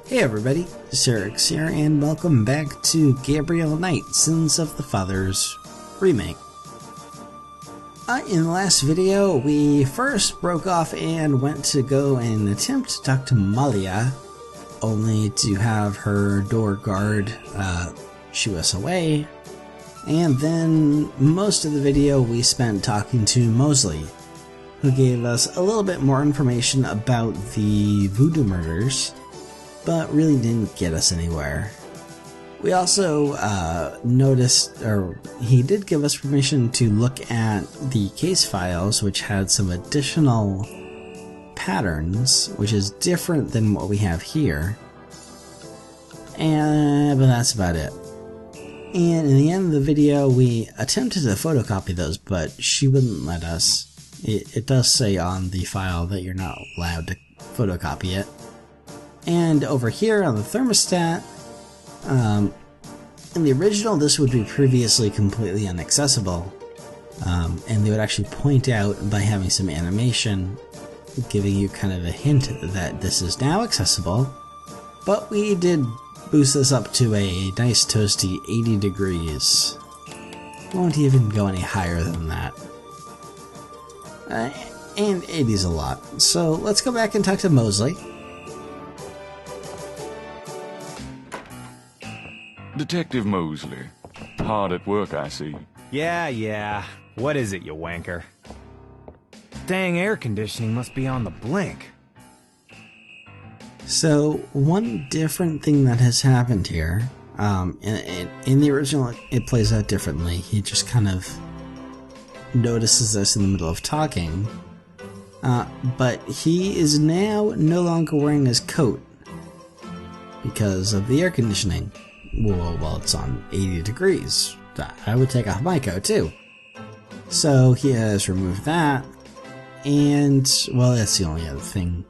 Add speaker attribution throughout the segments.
Speaker 1: Hey everybody, Sirix here, and welcome back to Gabriel Knight, Sins of the Fathers Remake. In the last video, we first broke off and went to go and attempt to talk to Malia, only to have her door guard shoo us away. And then most of the video we spent talking to Mosley, who gave us a little bit more information about the voodoo murders, but really didn't get us anywhere. We also noticed, or he did give us permission to look at the case files, which had some additional patterns, which is different than what we have here. But that's about it. And in the end of the video, we attempted to photocopy those, but she wouldn't let us. It does say on the file that you're not allowed to photocopy it. And over here on the thermostat, in the original this would be previously completely inaccessible, and they would actually point out by having some animation giving you kind of a hint that this is now accessible, but we did boost this up to a nice toasty 80 degrees. Won't even go any higher than that. And 80 is a lot. So let's go back and talk to Mosley.
Speaker 2: Detective Mosley. Hard at work, I see.
Speaker 3: Yeah. What is it, you wanker? Dang air conditioning must be on the blink.
Speaker 1: So, one different thing that has happened here, in the original it plays out differently. He just kind of notices us in the middle of talking, but he is now no longer wearing his coat because of the air conditioning. Well, it's on 80 degrees. I would take off my coat too. So he has removed that, and, well, that's the only other thing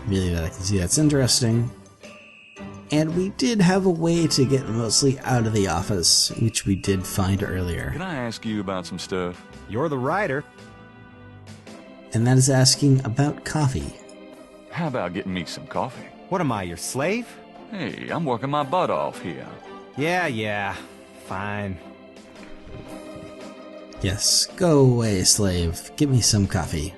Speaker 1: really that I can see that's interesting. And we did have a way to get Mosley out of the office, which we did find earlier.
Speaker 2: Can I ask you about some stuff?
Speaker 3: You're the writer.
Speaker 1: And that is asking about coffee.
Speaker 2: How about getting me some coffee?
Speaker 3: What am I, your slave?
Speaker 2: Hey, I'm working my butt off here.
Speaker 3: Yeah. Fine.
Speaker 1: Yes, go away, slave. Give me some coffee.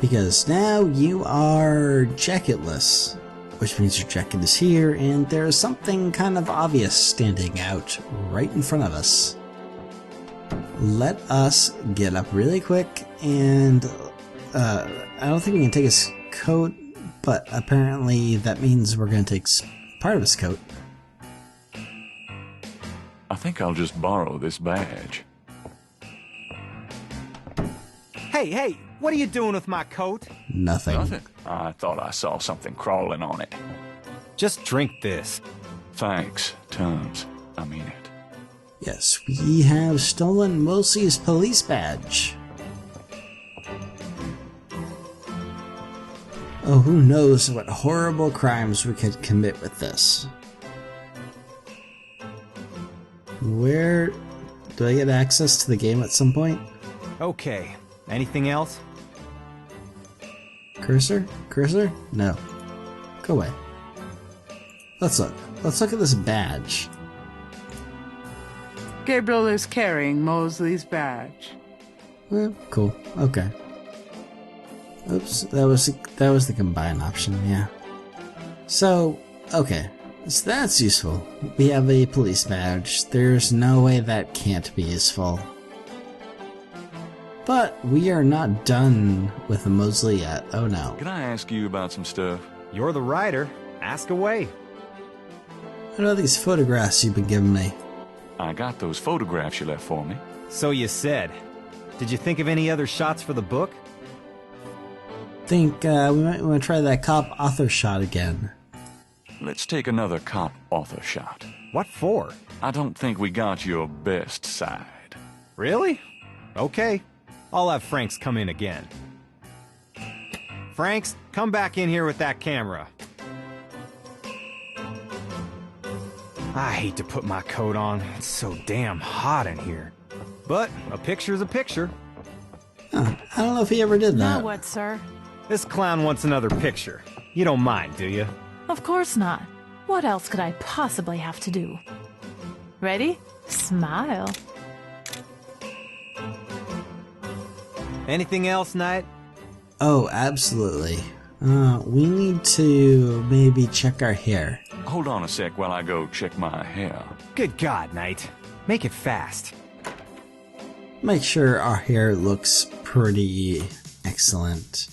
Speaker 1: Because now you are jacketless, which means your jacket is here, and there's something kind of obvious standing out right in front of us. Let us get up really quick, and I don't think we can take his coat, but apparently that means we're going to take part of his coat.
Speaker 2: I think I'll just borrow this badge.
Speaker 3: Hey, what are you doing with my coat?
Speaker 1: Nothing.
Speaker 2: Nothing. I thought I saw something crawling on it.
Speaker 3: Just drink this.
Speaker 2: Thanks, tons. I mean it.
Speaker 1: Yes, we have stolen Mosley's police badge. Oh, who knows what horrible crimes we could commit with this. Where do I get access to the game at some point?
Speaker 3: Okay, anything else?
Speaker 1: Cursor? No. Go away. Let's look. Let's look at this badge.
Speaker 4: Gabriel is carrying Mosley's badge.
Speaker 1: Cool. Okay. Oops, that was the combine option, yeah. So, okay. So that's useful. We have a police badge. There's no way that can't be useful. But we are not done with Mosley yet. Oh no.
Speaker 2: Can I ask you about some stuff?
Speaker 3: You're the writer. Ask away.
Speaker 1: What are these photographs you've been giving me?
Speaker 2: I got those photographs you left for me.
Speaker 3: So you said. Did you think of any other shots for the book?
Speaker 1: Think we might want to try that cop author shot again.
Speaker 2: Let's take another cop author shot.
Speaker 3: What for?
Speaker 2: I don't think we got your best side.
Speaker 3: Really? Okay. I'll have Franks come in again. Franks, come back in here with that camera. I hate to put my coat on. It's so damn hot in here. But a picture's a picture.
Speaker 1: Huh, I don't know if he ever did that.
Speaker 4: Now what, sir?
Speaker 3: This clown wants another picture. You don't mind, do you?
Speaker 5: Of course not. What else could I possibly have to do? Ready? Smile.
Speaker 3: Anything else, Knight?
Speaker 1: Oh, absolutely. We need to maybe check our hair.
Speaker 2: Hold on a sec while I go check my hair.
Speaker 3: Good God, Knight. Make it fast.
Speaker 1: Make sure our hair looks pretty excellent.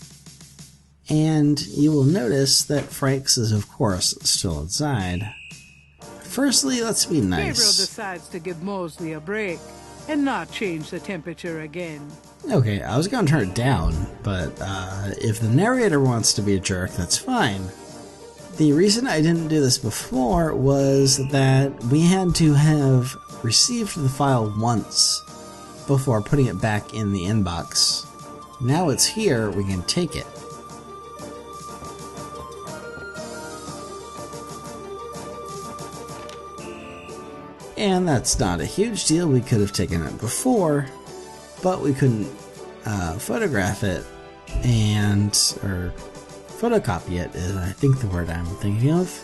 Speaker 1: And you will notice that Frank's is, of course, still inside. Firstly, let's be
Speaker 4: Gabriel
Speaker 1: nice.
Speaker 4: decides to give Mosley a break and not change the temperature again.
Speaker 1: Okay, I was gonna turn it down, but if the narrator wants to be a jerk, that's fine. The reason I didn't do this before was that we had to have received the file once before putting it back in the inbox. Now it's here, we can take it. And that's not a huge deal, we could have taken it before, but we couldn't photograph it or photocopy it is I think the word I'm thinking of.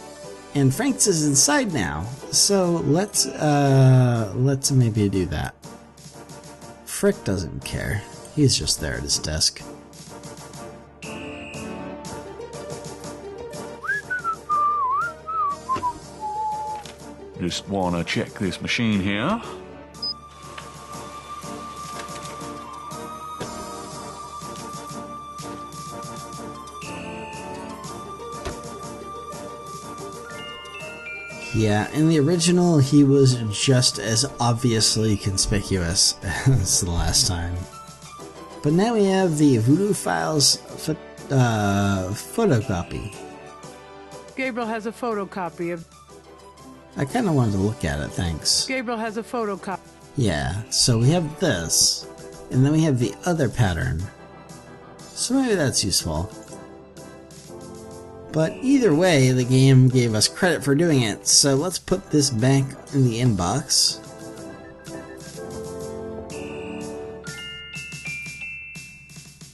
Speaker 1: And Frank's is inside now, so let's maybe do that. Frick doesn't care. He's just there at his desk.
Speaker 2: Just wanna check this machine here.
Speaker 1: Yeah, in the original, he was just as obviously conspicuous as the last time. But now we have the Voodoo Files photocopy.
Speaker 4: Gabriel has a photocopy of...
Speaker 1: I kind of wanted to look at it, thanks.
Speaker 4: Gabriel has a photocopy.
Speaker 1: Yeah, so we have this, and then we have the other pattern. So maybe that's useful. But either way, the game gave us credit for doing it, so let's put this back in the inbox.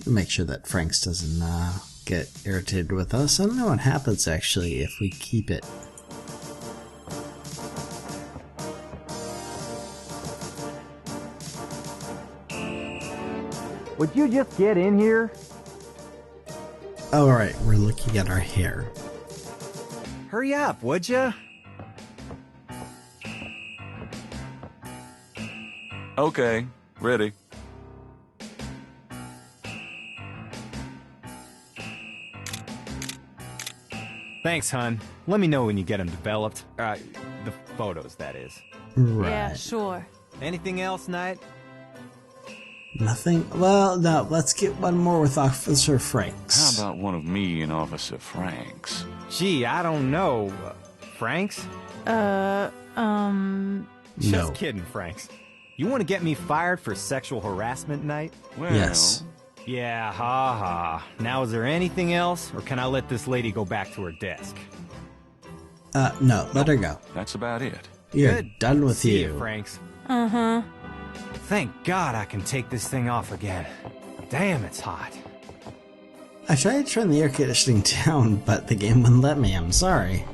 Speaker 1: Make sure that Franks doesn't get irritated with us. I don't know what happens actually if we keep it.
Speaker 3: Would you just get in here?
Speaker 1: Alright, we're looking at our hair.
Speaker 3: Hurry up, would ya?
Speaker 2: Okay, ready.
Speaker 3: Thanks, hun. Let me know when you get them developed. The photos, that is.
Speaker 1: Right.
Speaker 5: Yeah, sure.
Speaker 3: Anything else, Knight?
Speaker 1: Nothing? Well, no, let's get one more with Officer Franks.
Speaker 2: How about one of me and Officer Franks?
Speaker 3: Gee, I don't know. Franks?
Speaker 1: No.
Speaker 3: Just kidding, Franks. You want to get me fired for sexual harassment, Knight?
Speaker 2: Well,
Speaker 1: Yes.
Speaker 3: Yeah, ha. Now, is there anything else, or can I let this lady go back to her desk?
Speaker 1: No, let her go.
Speaker 2: that's about it.
Speaker 1: You're
Speaker 3: Good.
Speaker 1: done with
Speaker 3: See
Speaker 1: you.
Speaker 3: ya, Franks.
Speaker 5: Uh-huh.
Speaker 3: Thank God I can take this thing off again. Damn, it's hot.
Speaker 1: I tried to turn the air conditioning down, but the game wouldn't let me. I'm sorry.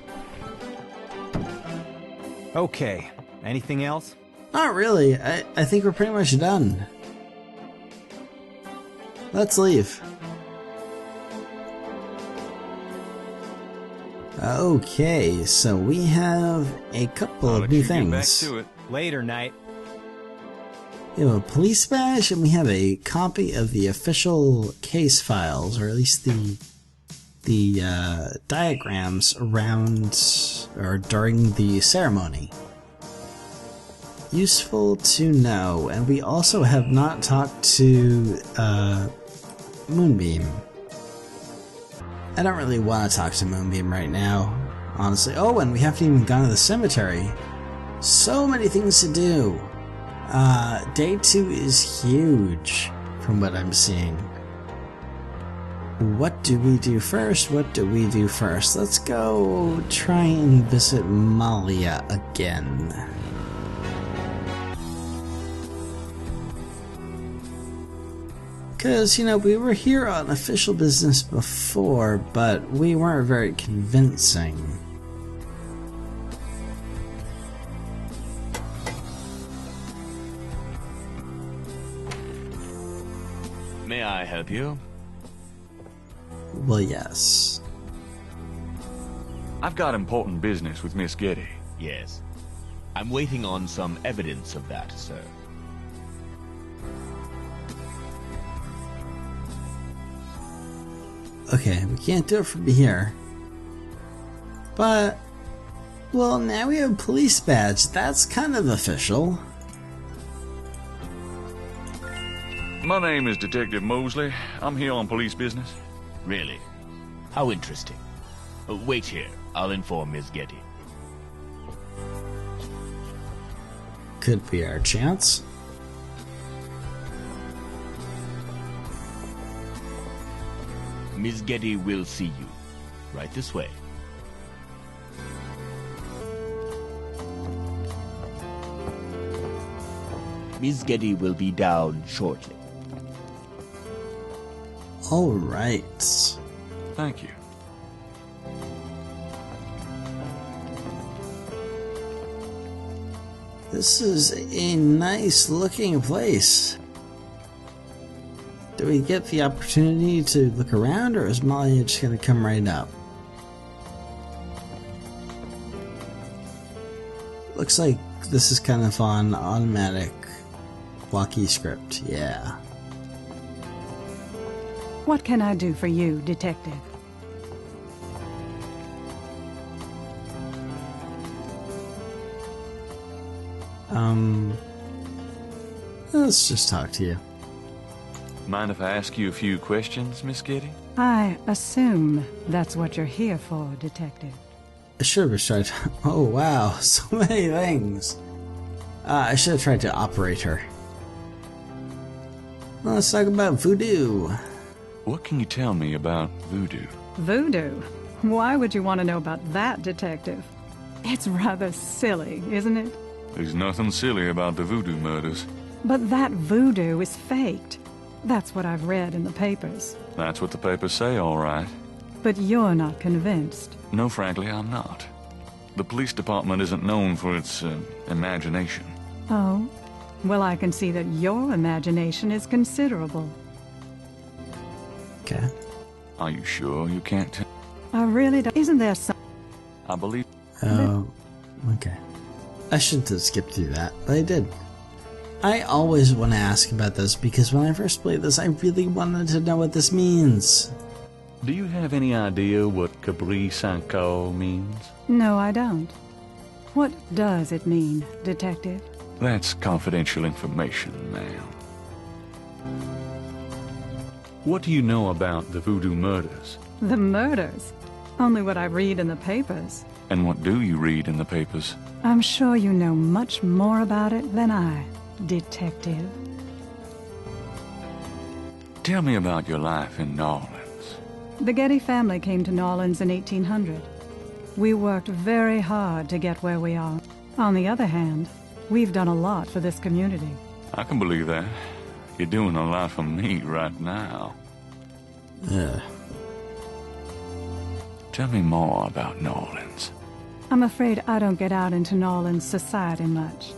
Speaker 3: Okay, anything else?
Speaker 1: Not really. I think we're pretty much done. Let's leave. Okay, so we have a couple
Speaker 2: I'll
Speaker 1: of
Speaker 2: let
Speaker 1: new
Speaker 2: you get back
Speaker 1: things.
Speaker 2: to it.
Speaker 3: Later, Knight.
Speaker 1: We have a police badge, and we have a copy of the official case files, or at least the diagrams around or during the ceremony. Useful to know, and we also have not talked to Moonbeam. I don't really want to talk to Moonbeam right now, honestly. Oh, and we haven't even gone to the cemetery. So many things to do. Day 2 is huge, from what I'm seeing. What do we do first? Let's go try and visit Malia again. Because, we were here on official business before, but we weren't very convincing.
Speaker 6: May I help you?
Speaker 1: Well, yes.
Speaker 2: I've got important business with Miss Getty.
Speaker 6: Yes. I'm waiting on some evidence of that, sir.
Speaker 1: Okay, we can't do it from here. But, well, now we have a police badge. That's kind of official.
Speaker 2: My name is Detective Mosley. I'm here on police business.
Speaker 6: Really? How interesting. Wait here. I'll inform Miss Getty.
Speaker 1: Could be our chance.
Speaker 6: Miss Getty will see you. Right this way. Miss Getty will be down shortly.
Speaker 1: All right.
Speaker 2: Thank you.
Speaker 1: This is a nice looking place. Do we get the opportunity to look around, or is Malia just going to come right up? Looks like this is kind of on automatic walkie script, yeah.
Speaker 4: What can I do for you, Detective?
Speaker 1: Let's just talk to you.
Speaker 2: Mind if I ask you a few questions, Miss Getty?
Speaker 4: I assume that's what you're here for, Detective.
Speaker 1: I should have tried to... Oh wow, so many things. I should have tried to operate her. Well, let's talk about voodoo.
Speaker 2: What can you tell me about voodoo?
Speaker 4: Voodoo? Why would you want to know about that, Detective? It's rather silly, isn't it?
Speaker 2: There's nothing silly about the voodoo murders.
Speaker 4: But that voodoo is faked. That's what I've read in the papers.
Speaker 2: That's what the papers say, all right.
Speaker 4: But you're not convinced.
Speaker 2: No, frankly, I'm not. The police department isn't known for its imagination.
Speaker 4: Oh? Well, I can see that your imagination is considerable.
Speaker 1: Okay.
Speaker 2: Are you sure you can't tell?
Speaker 4: I really don't. Isn't there some...
Speaker 2: I believe...
Speaker 1: Oh, okay. I shouldn't have skipped through that, but I did. I always want to ask about this because when I first played this, I really wanted to know what this means.
Speaker 2: Do you have any idea what Capri Sanko means?
Speaker 4: No, I don't. What does it mean, Detective?
Speaker 2: That's confidential information, ma'am. What do you know about the voodoo murders?
Speaker 4: The murders? Only what I read in the papers.
Speaker 2: And what do you read in the papers?
Speaker 4: I'm sure you know much more about it than I, Detective.
Speaker 2: Tell me about your life in New Orleans.
Speaker 4: The Getty family came to New Orleans in 1800. We worked very hard to get where we are. On the other hand, we've done a lot for this community.
Speaker 2: I can believe that. You're doing a lot for me right now.
Speaker 1: Ugh.
Speaker 2: Tell me more about New Orleans.
Speaker 4: I'm afraid I don't get out into New Orleans society much.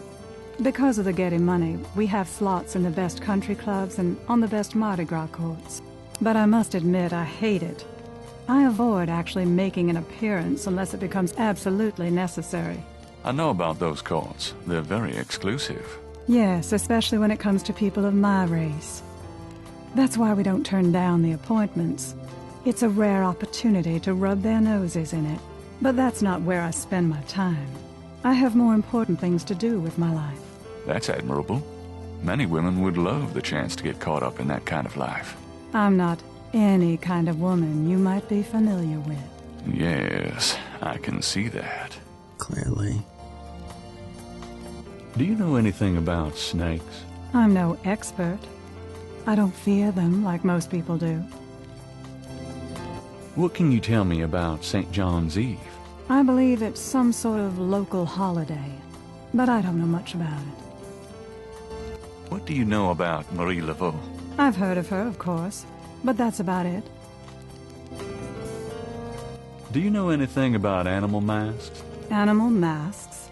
Speaker 4: Because of the Getty money, we have slots in the best country clubs and on the best Mardi Gras courts. But I must admit I hate it. I avoid actually making an appearance unless it becomes absolutely necessary.
Speaker 2: I know about those courts. They're very exclusive.
Speaker 4: Yes, especially when it comes to people of my race. That's why we don't turn down the appointments. It's a rare opportunity to rub their noses in it. But that's not where I spend my time. I have more important things to do with my life.
Speaker 2: That's admirable. Many women would love the chance to get caught up in that kind of life.
Speaker 4: I'm not any kind of woman you might be familiar with.
Speaker 2: Yes, I can see that.
Speaker 1: Clearly.
Speaker 2: Do you know anything about snakes?
Speaker 4: I'm no expert. I don't fear them like most people do.
Speaker 2: What can you tell me about St. John's Eve?
Speaker 4: I believe it's some sort of local holiday, but I don't know much about it.
Speaker 2: What do you know about Marie Laveau?
Speaker 4: I've heard of her, of course, but that's about it.
Speaker 2: Do you know anything about animal masks?
Speaker 4: Animal masks?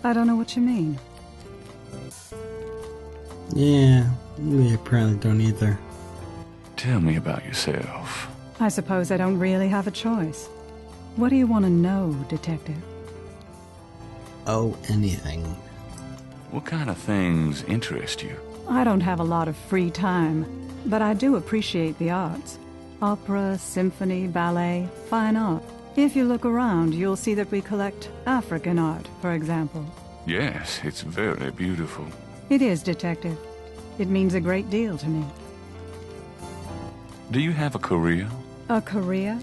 Speaker 4: I don't know what you mean.
Speaker 1: Yeah, we apparently don't either.
Speaker 2: Tell me about yourself.
Speaker 4: I suppose I don't really have a choice. What do you want to know, Detective?
Speaker 1: Oh, anything.
Speaker 2: What kind of things interest you?
Speaker 4: I don't have a lot of free time, but I do appreciate the arts. Opera, symphony, ballet, fine art. If you look around, you'll see that we collect African art, for example.
Speaker 2: Yes, it's very beautiful.
Speaker 4: It is, Detective. It means a great deal to me.
Speaker 2: Do you have a career?
Speaker 4: A career?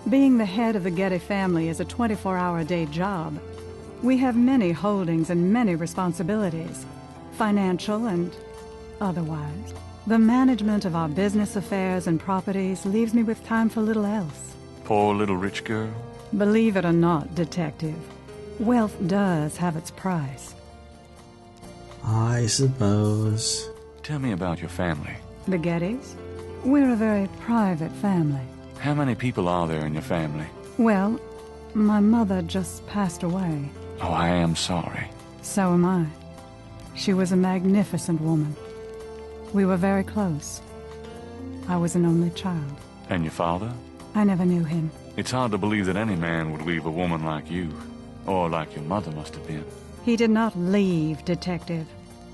Speaker 4: Being the head of the Getty family is a 24-hour-a-day job. We have many holdings and many responsibilities, financial and otherwise. The management of our business affairs and properties leaves me with time for little else.
Speaker 2: Poor little rich girl?
Speaker 4: Believe it or not, Detective, wealth does have its price.
Speaker 1: I suppose.
Speaker 2: Tell me about your family.
Speaker 4: The Gettys? We're a very private family.
Speaker 2: How many people are there in your family?
Speaker 4: Well, my mother just passed away.
Speaker 2: Oh, I am sorry.
Speaker 4: So am I. She was a magnificent woman. We were very close. I was an only child.
Speaker 2: And your father?
Speaker 4: I never knew him.
Speaker 2: It's hard to believe that any man would leave a woman like you. Or like your mother must have been.
Speaker 4: He did not leave, Detective.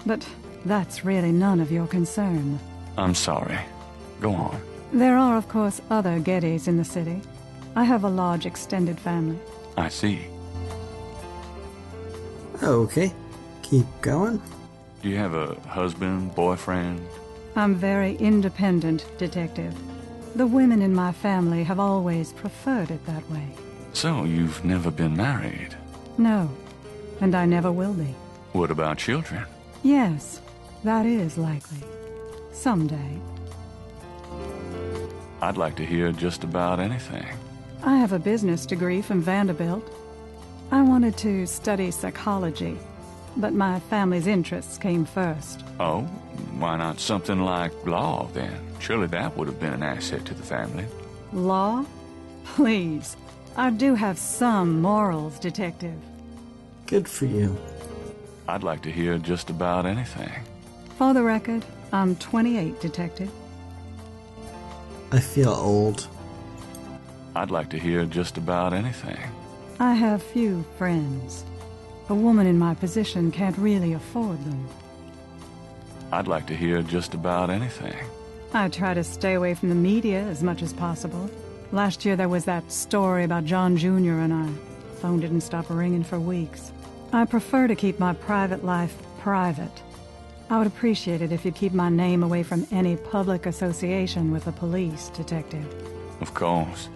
Speaker 4: But that's really none of your concern.
Speaker 2: I'm sorry. Go on.
Speaker 4: There are, of course, other Gettys in the city. I have a large extended family.
Speaker 2: I see.
Speaker 1: Okay, keep going.
Speaker 2: Do you have a husband, boyfriend?
Speaker 4: I'm very independent, Detective. The women in my family have always preferred it that way.
Speaker 2: So, you've never been married?
Speaker 4: No, and I never will be.
Speaker 2: What about children?
Speaker 4: Yes, that is likely. Someday.
Speaker 2: I'd like to hear just about anything.
Speaker 4: I have a business degree from Vanderbilt. I wanted to study psychology, but my family's interests came first.
Speaker 2: Oh, why not something like law, then? Surely that would have been an asset to the family.
Speaker 4: Law? Please. I do have some morals, Detective.
Speaker 1: Good for you.
Speaker 2: I'd like to hear just about anything.
Speaker 4: For the record, I'm 28, Detective.
Speaker 1: I feel old.
Speaker 2: I'd like to hear just about anything.
Speaker 4: I have few friends. A woman in my position can't really afford them.
Speaker 2: I'd like to hear just about anything.
Speaker 4: I try to stay away from the media as much as possible. Last year there was that story about John Jr. and I. Phone didn't stop ringing for weeks. I prefer to keep my private life private. I would appreciate it if you'd keep my name away from any public association with the police, Detective.
Speaker 2: Of course.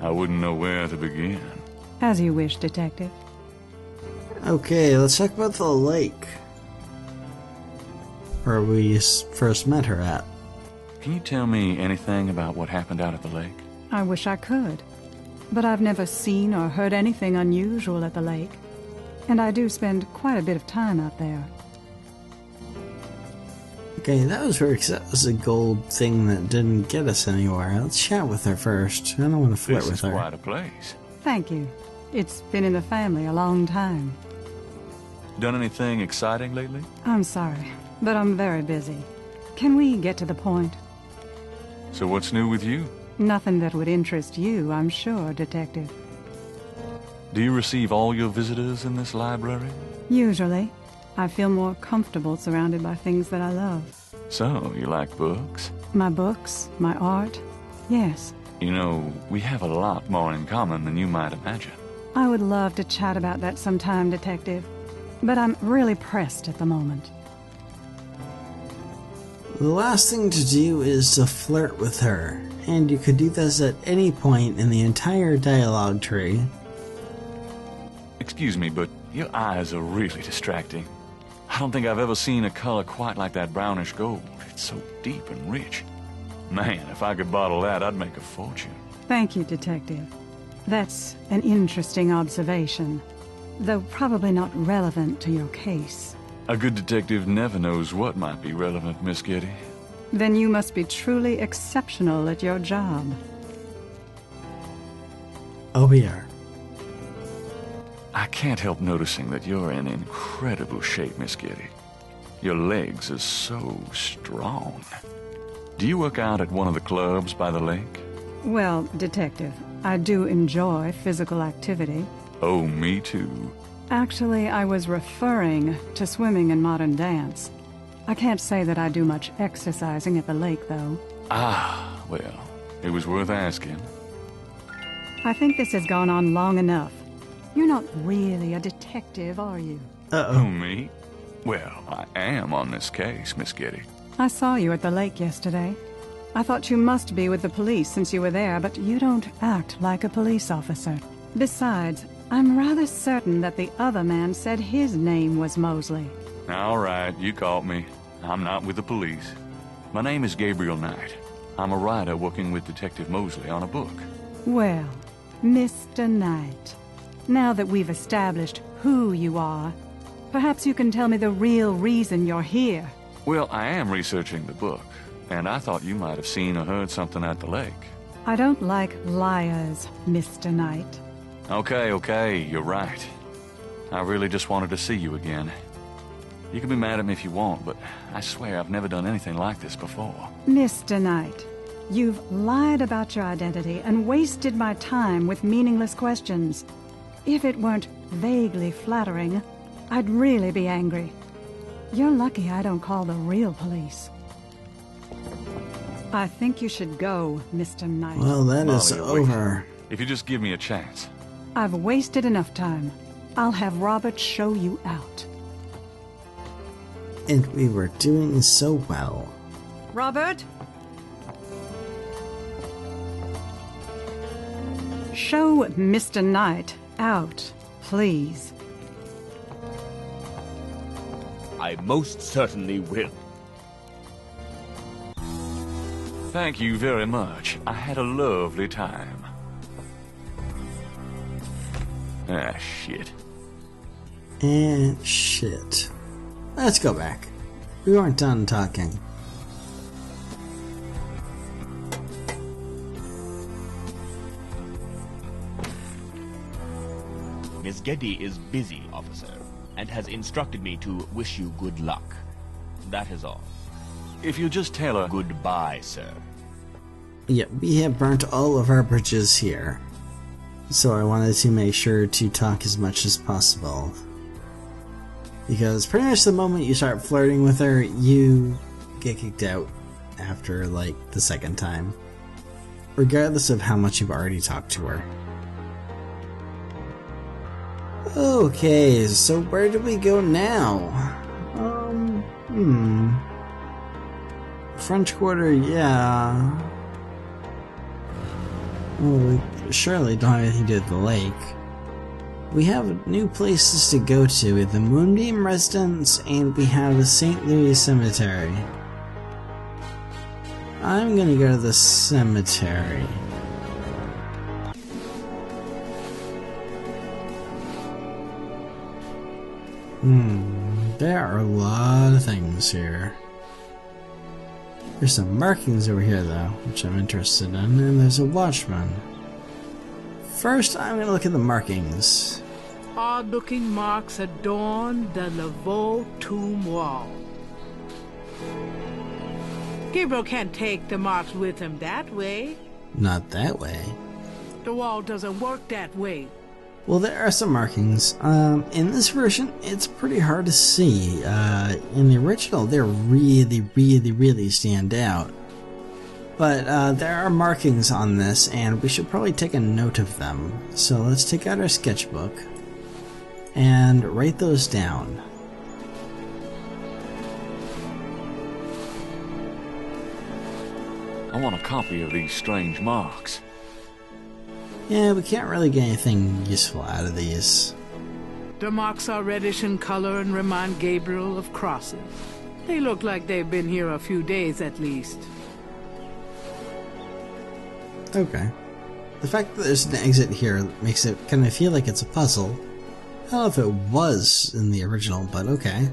Speaker 2: I wouldn't know where to begin.
Speaker 4: As you wish, Detective.
Speaker 1: Okay, let's talk about the lake. Where we first met her at.
Speaker 2: Can you tell me anything about what happened out at the lake?
Speaker 4: I wish I could. But I've never seen or heard anything unusual at the lake. And I do spend quite a bit of time out there.
Speaker 1: Okay, that was her, 'cause that was a gold thing that didn't get us anywhere. Let's chat with her first. I don't want to flirt
Speaker 2: This
Speaker 1: with
Speaker 2: is
Speaker 1: her.
Speaker 2: quite a place.
Speaker 4: Thank you. It's been in the family a long time.
Speaker 2: Done anything exciting lately?
Speaker 4: I'm sorry, but I'm very busy. Can we get to the point?
Speaker 2: So what's new with you?
Speaker 4: Nothing that would interest you, I'm sure, Detective.
Speaker 2: Do you receive all your visitors in this library?
Speaker 4: Usually. I feel more comfortable surrounded by things that I love.
Speaker 2: So, you like books?
Speaker 4: My books, my art. Yes.
Speaker 2: You know, we have a lot more in common than you might imagine.
Speaker 4: I would love to chat about that sometime, Detective. But I'm really pressed at the moment.
Speaker 1: The last thing to do is to flirt with her, and you could do this at any point in the entire dialogue tree.
Speaker 2: Excuse me, but your eyes are really distracting. I don't think I've ever seen a color quite like that brownish gold. It's so deep and rich. Man, if I could bottle that, I'd make a fortune.
Speaker 4: Thank you, Detective. That's an interesting observation, though probably not relevant to your case.
Speaker 2: A good detective never knows what might be relevant, Miss Getty.
Speaker 4: Then you must be truly exceptional at your job.
Speaker 1: Oh, we are.
Speaker 2: I can't help noticing that you're in incredible shape, Miss Getty. Your legs are so strong. Do you work out at one of the clubs by the lake?
Speaker 4: Well, Detective, I do enjoy physical activity.
Speaker 2: Oh, me too.
Speaker 4: Actually, I was referring to swimming and modern dance. I can't say that I do much exercising at the lake, though.
Speaker 2: Ah, well, it was worth asking.
Speaker 4: I think this has gone on long enough. You're not really a detective, are you?
Speaker 2: Oh, me? Well, I am on this case, Miss Getty.
Speaker 4: I saw you at the lake yesterday. I thought you must be with the police since you were there, but you don't act like a police officer. Besides, I'm rather certain that the other man said his name was Mosley.
Speaker 2: All right, you caught me. I'm not with the police. My name is Gabriel Knight. I'm a writer working with Detective Mosley on a book.
Speaker 4: Well, Mr. Knight, now that we've established who you are, perhaps you can tell me the real reason you're here.
Speaker 2: Well, I am researching the book, and I thought you might have seen or heard something at the lake.
Speaker 4: I don't like liars, Mr. Knight.
Speaker 2: Okay, you're right. I really just wanted to see you again. You can be mad at me if you want, but I swear I've never done anything like this before.
Speaker 4: Mr. Knight, you've lied about your identity and wasted my time with meaningless questions. If it weren't vaguely flattering, I'd really be angry. You're lucky I don't call the real police. I think you should go, Mr. Knight.
Speaker 1: Well, that is
Speaker 2: Malia, wait.
Speaker 1: over.
Speaker 2: If you just give me a chance.
Speaker 4: I've wasted enough time. I'll have Robert show you out.
Speaker 1: And we were doing so well.
Speaker 4: Robert? Show Mr. Knight out, please.
Speaker 6: I most certainly will.
Speaker 2: Thank you very much. I had a lovely time. Ah, shit.
Speaker 1: And shit. Let's go back. We weren't done talking.
Speaker 6: Miss Getty is busy, officer, and has instructed me to wish you good luck. That is all.
Speaker 2: If you'll just tell her...
Speaker 6: Goodbye, sir.
Speaker 1: Yeah, we have burnt all of our bridges here. So I wanted to make sure to talk as much as possible. Because pretty much the moment you start flirting with her, you get kicked out after, like, the second time. Regardless of how much you've already talked to her. Okay, so where do we go now? French Quarter, yeah. Well, we surely don't have anything to do with the lake. We have new places to go to, the Moonbeam Residence, and we have the St. Louis Cemetery. I'm gonna go to the cemetery. There are a lot of things here. There's some markings over here though, which I'm interested in, and there's a watchman. First, I'm gonna look at the markings.
Speaker 7: Odd-looking marks adorn the Laveau tomb wall. Gabriel can't take the marks with him that way.
Speaker 1: Not that way.
Speaker 7: The wall doesn't work that way.
Speaker 1: Well, there are some markings. In this version, it's pretty hard to see. In the original, they really stand out. But there are markings on this, and we should probably take a note of them. So let's take out our sketchbook and write those down.
Speaker 2: I want a copy of these strange marks.
Speaker 1: Yeah, we can't really get anything useful out of these.
Speaker 7: The marks are reddish in color and remind Gabriel of crosses. They look like they've been here a few days at least.
Speaker 1: Okay. The fact that there's an exit here makes it kind of feel like it's a puzzle. I don't know if it was in the original, but okay.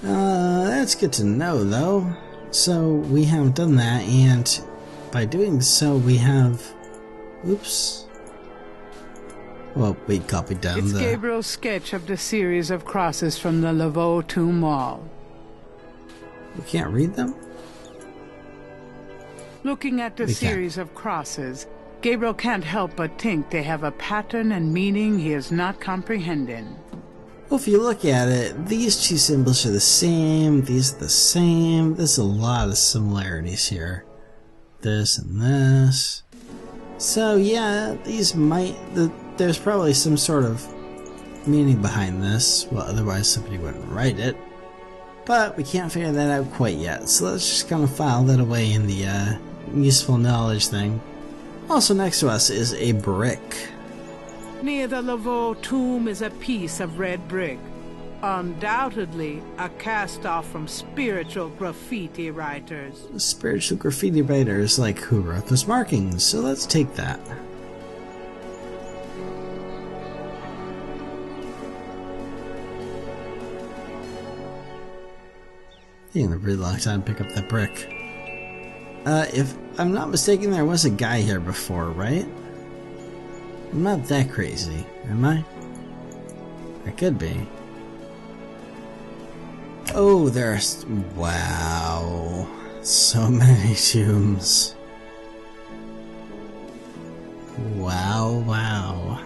Speaker 1: That's good to know, though. So, we have done that, and by doing so, we have... Oops. Well, we copied down
Speaker 7: It's
Speaker 1: the...
Speaker 7: Gabriel's sketch of the series of crosses from the Laveau Tomb Wall.
Speaker 1: We can't read them?
Speaker 7: Looking at the
Speaker 1: We can't.
Speaker 7: series of crosses, Gabriel can't help but think they have a pattern and meaning he is not comprehending.
Speaker 1: Well, if you look at it, these two symbols are the same, these are the same. There's a lot of similarities here. This and this. So yeah, these might... there's probably some sort of meaning behind this. Well, otherwise somebody wouldn't write it. But we can't figure that out quite yet, so let's just kind of file that away in the useful knowledge thing. Also next to us is a brick.
Speaker 7: Near the Laveau tomb is a piece of red brick. Undoubtedly a cast-off from spiritual graffiti writers.
Speaker 1: Spiritual graffiti writers like who wrote those markings, so let's take that. Taking a really long time to pick up that brick. If I'm not mistaken, there was a guy here before, right? I'm not that crazy, am I? I could be. Oh, there's... wow. So many tombs. Wow, wow.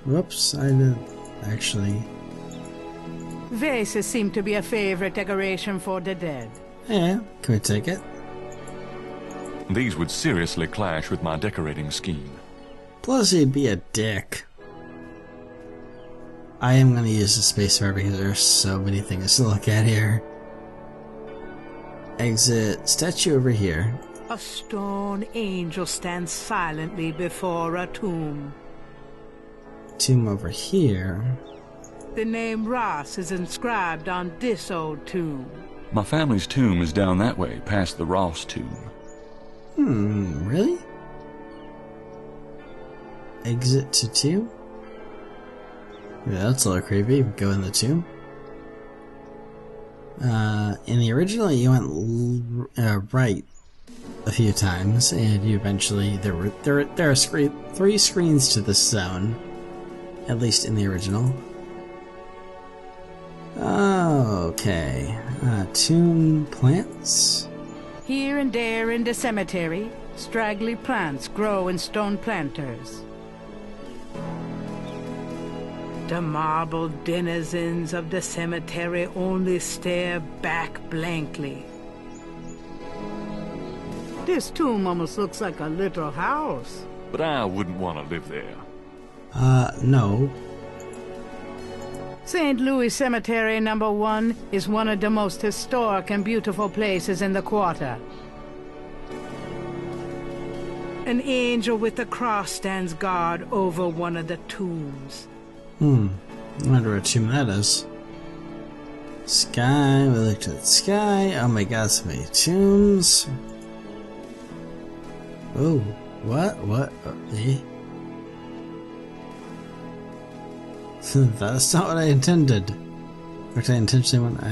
Speaker 1: Whoops, I did... actually...
Speaker 7: Vases seem to be a favorite decoration for the dead.
Speaker 1: Yeah, can we take it?
Speaker 2: These would seriously clash with my decorating scheme.
Speaker 1: Plus he'd be a dick. I am going to use the spacebar because there are so many things to look at here. Exit statue over here.
Speaker 7: A stone angel stands silently before a tomb.
Speaker 1: Tomb over here.
Speaker 7: The name Ross is inscribed on this old tomb.
Speaker 2: My family's tomb is down that way, past the Ross tomb.
Speaker 1: Really? Exit to tomb? Yeah, that's a little creepy. Go in the tomb. In the original, you went right a few times, and you eventually there are 3 screens to this zone, at least in the original. Okay, tomb plants.
Speaker 7: Here and there in the cemetery, straggly plants grow in stone planters. The marble denizens of the cemetery only stare back blankly. This tomb almost looks like a little house.
Speaker 2: But I wouldn't want to live there.
Speaker 1: No.
Speaker 7: St. Louis Cemetery No. 1 is one of the most historic and beautiful places in the quarter. An angel with a cross stands guard over one of the tombs.
Speaker 1: I wonder what tomb that is. Sky, we looked at the sky. Oh my god, so many tombs. Oh, what? Eh? That's not what I intended. Which I intentionally want.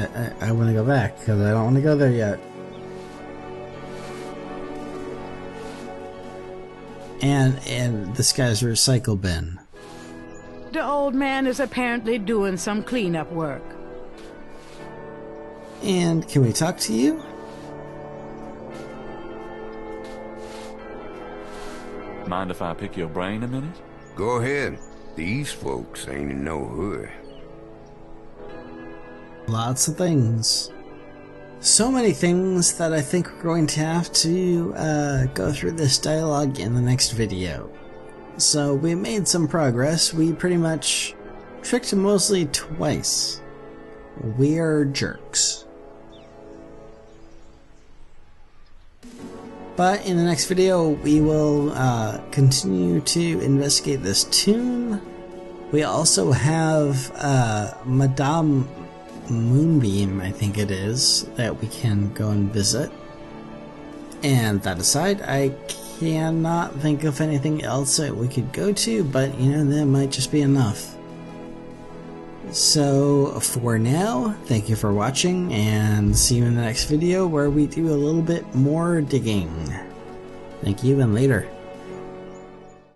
Speaker 1: I want to go back because I don't want to go there yet. And this guy's recycle bin.
Speaker 7: The old man is apparently doing some cleanup work.
Speaker 1: And can we talk to you?
Speaker 2: Mind if I pick your brain a minute?
Speaker 8: Go ahead. These folks ain't in no hurry.
Speaker 1: Lots of things. So many things that I think we're going to have to go through this dialogue in the next video. So we made some progress. We pretty much tricked Mosley twice. We're jerks. But in the next video, we will continue to investigate this tomb. We also have Madame Moonbeam, I think it is, that we can go and visit. And that aside, I cannot think of anything else that we could go to, but you know, that might just be enough. So for now, thank you for watching, and see you in the next video where we do a little bit more digging. Thank you, and later.